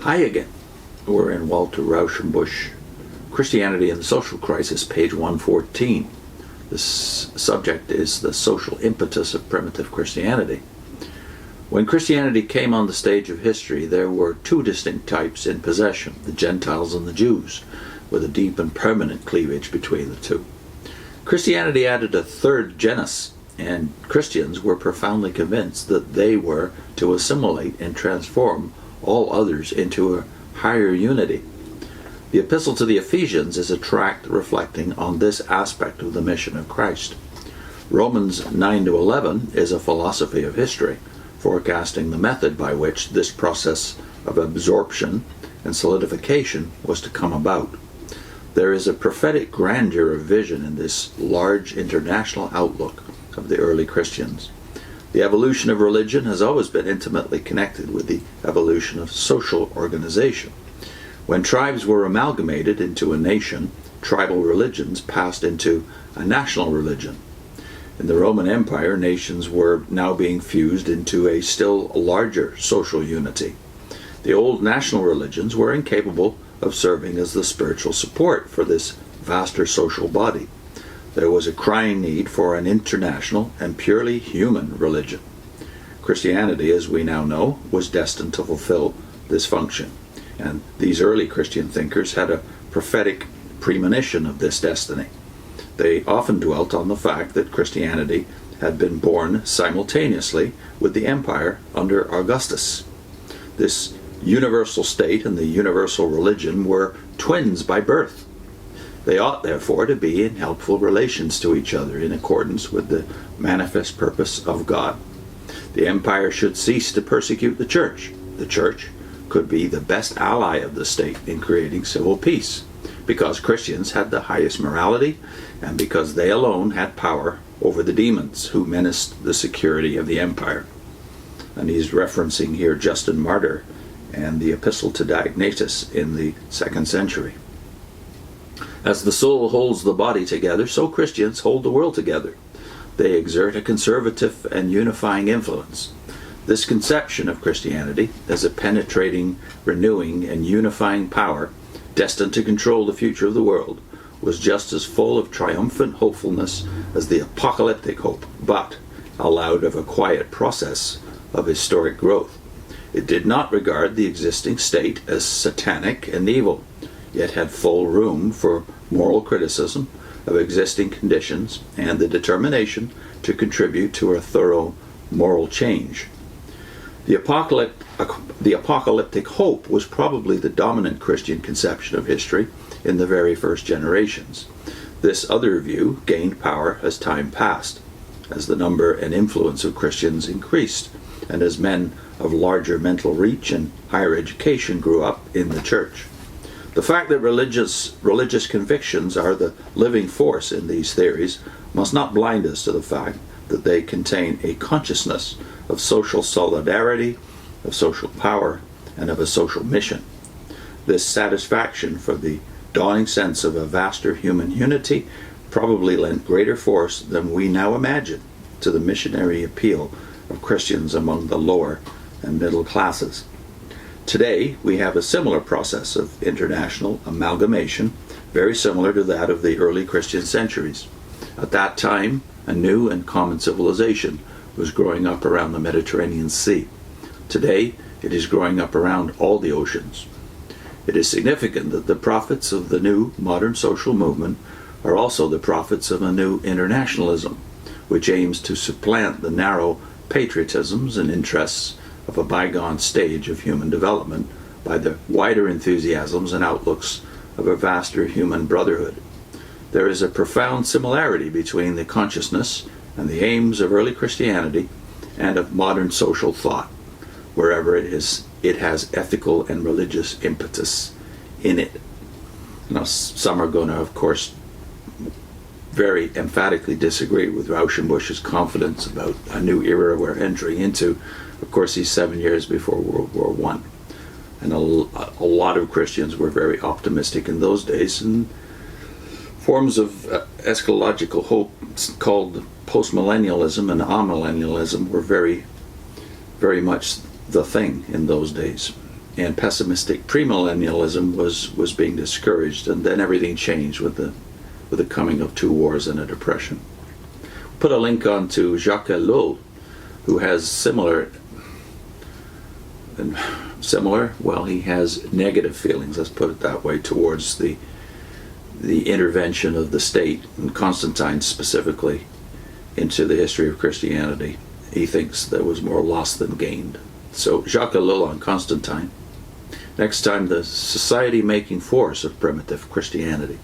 Hi again. We're in Walter Rauschenbusch, Christianity and the Social Crisis, page 114. This subject is the social impetus of primitive Christianity. When Christianity came on the stage of history, there were two distinct types in possession, the Gentiles and the Jews, with a deep and permanent cleavage between the two. Christianity added a third genus, and Christians were profoundly convinced that they were to assimilate and transform all others into a higher unity. The Epistle to the Ephesians is a tract reflecting on this aspect of the mission of Christ. Romans 9-11 is a philosophy of history, forecasting the method by which this process of absorption and solidification was to come about. There is a prophetic grandeur of vision in this large international outlook of the early Christians. The evolution of religion has always been intimately connected with the evolution of social organization. When tribes were amalgamated into a nation, tribal religions passed into a national religion. In the Roman Empire, nations were now being fused into a still larger social unity. The old national religions were incapable of serving as the spiritual support for this vaster social body. There was a crying need for an international and purely human religion. Christianity, as we now know, was destined to fulfill this function, and these early Christian thinkers had a prophetic premonition of this destiny. They often dwelt on the fact that Christianity had been born simultaneously with the empire under Augustus. This universal state and the universal religion were twins by birth. They ought, therefore, to be in helpful relations to each other in accordance with the manifest purpose of God. The empire should cease to persecute the church. The church could be the best ally of the state in creating civil peace, because Christians had the highest morality and because they alone had power over the demons who menaced the security of the empire. And he's referencing here Justin Martyr and the Epistle to Diognetus in the 2nd century. As the soul holds the body together, so Christians hold the world together. They exert a conservative and unifying influence. This conception of Christianity as a penetrating, renewing, and unifying power destined to control the future of the world was just as full of triumphant hopefulness as the apocalyptic hope, but allowed of a quiet process of historic growth. It did not regard the existing state as satanic and evil, yet had full room for moral criticism of existing conditions and the determination to contribute to a thorough moral change. The apocalyptic hope was probably the dominant Christian conception of history in the very first generations. This other view gained power as time passed, as the number and influence of Christians increased, and as men of larger mental reach and higher education grew up in the church. The fact that religious convictions are the living force in these theories must not blind us to the fact that they contain a consciousness of social solidarity, of social power, and of a social mission. This satisfaction for the dawning sense of a vaster human unity probably lent greater force than we now imagine to the missionary appeal of Christians among the lower and middle classes. Today, we have a similar process of international amalgamation, very similar to that of the early Christian centuries. At that time, a new and common civilization was growing up around the Mediterranean Sea. Today, it is growing up around all the oceans. It is significant that the prophets of the new modern social movement are also the prophets of a new internationalism, which aims to supplant the narrow patriotisms and interests of a bygone stage of human development by the wider enthusiasms and outlooks of a vaster human brotherhood. There is a profound similarity between the consciousness and the aims of early Christianity and of modern social thought, wherever it has ethical and religious impetus in it. Now, some are going to, of course, very emphatically disagree with Rauschenbusch's confidence about a new era we're entering into. Of course, he's 7 years before World War I. And a lot of Christians were very optimistic in those days, and forms of eschatological hope called postmillennialism and amillennialism were very, very much the thing in those days. and pessimistic premillennialism was being discouraged, and then everything changed with the coming of two wars and a depression. Put a link on to Jacques Ellul, who has he has negative feelings, let's put it that way, towards the intervention of the state, and Constantine specifically, into the history of Christianity. He thinks there was more lost than gained. So Jacques Ellul on Constantine. Next time, the society-making force of primitive Christianity.